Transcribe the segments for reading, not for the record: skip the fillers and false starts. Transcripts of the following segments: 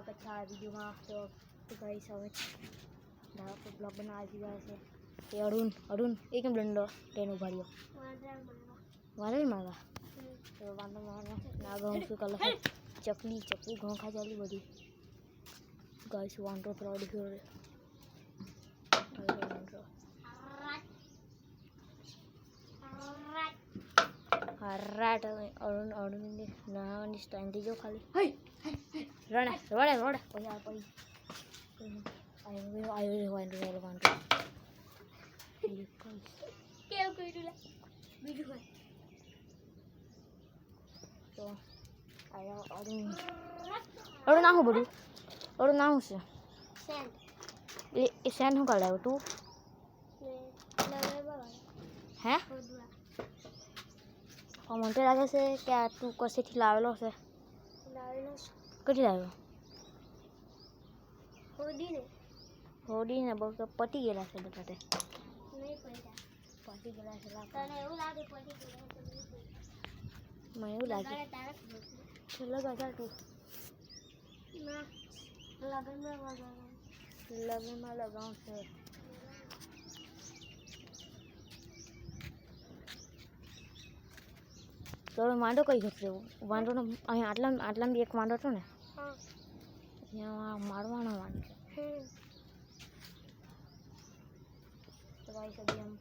स्वागत है आ वीडियो में। तो गाइस હવે ધારો કે બ્લોગ બનાવી દીધા છે એ અરુણ એકમ દંડો તેનું ભર્યો વારે મારવા તો વાંધો મારવા ના ઘઉં શું કલર ચકલી ઘઉં ખા ચાલી બધી ગાઈસ વાંધો પ્રોડ કર્યો રાટ અરુણ ને નાની સ્ટાઇલ દીજો ખાલી રડે પછી આ પડી આયો વાંધો કેવું કર્યું લે બીજું કોઈ તો આયો અરુણ ના હું બધું અરુણ ના હું છે સેન્ડ એ સેન્ડ હું કરાવ્યો તું હે મને તો લાગે છે કે આ તું કશેથી લાવેલો છે કદી લાવ્યો હોડીને બહુ તો પતી ગયેલા છે બટાટે પતી ગયેલા છે મને એવું લાગે લગાતા તું લગ્નમાં લગાવું છે તો માંડો કઈ ઘટશે વાંધો ને અહીંયા આટલામાં એક માંડો હતો ને ત્યાં મારવાનો માંડો તો ભાઈ સभी हम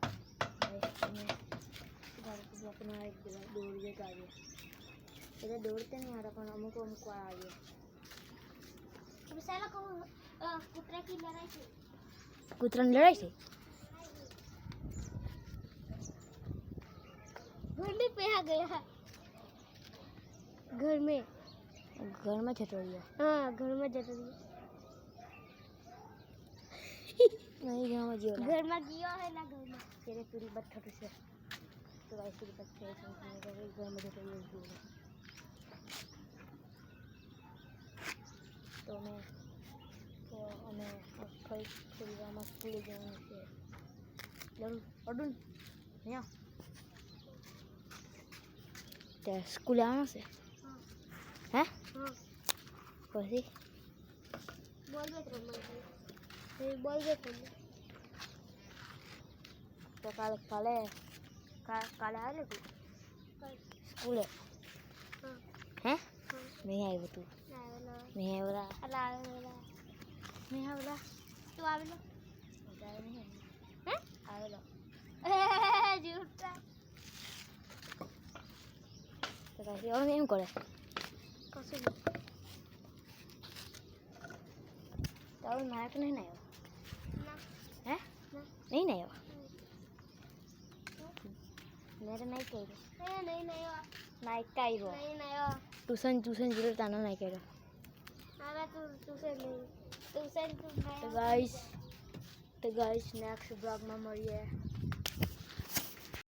अपना एक दौड़ जगह आ गया इधर दौड़ते नहीं आ रहा पर अमुक आ गया कुतरा की लड़ाई थी घर पे आ गया घर में चटोरिया हाँ घर में चटोरिया नहीं घर में गियो है ना घर में तेरे पूरी बत्थर से तो ऐसे ही बच्चे घर में चटोरिया तो हमें थोड़ी વાર માં સ્કૂલે જવાનું છે અરુણ અહીંયા તે સ્કૂલે આવવાનું છે હે પછી બોલ દે તો કાલે આવે તું સ્કૂલે હે નહીં આવ્યું તું નહીં આવેલા તું આવેલો આવેલો જૂઠા તો કાંઈ હવે એમ કરે કશું તો હવે મારે તો નહીં આવ્યો હે નહીં આવ્યો મેરે નહીં કર્યો નહીં આવ્યો ટ્યુશન જીરો તાનો નહીં કર્યો તો ગાઈસ નેક્સ્ટ બ્લોગમાં મળીએ.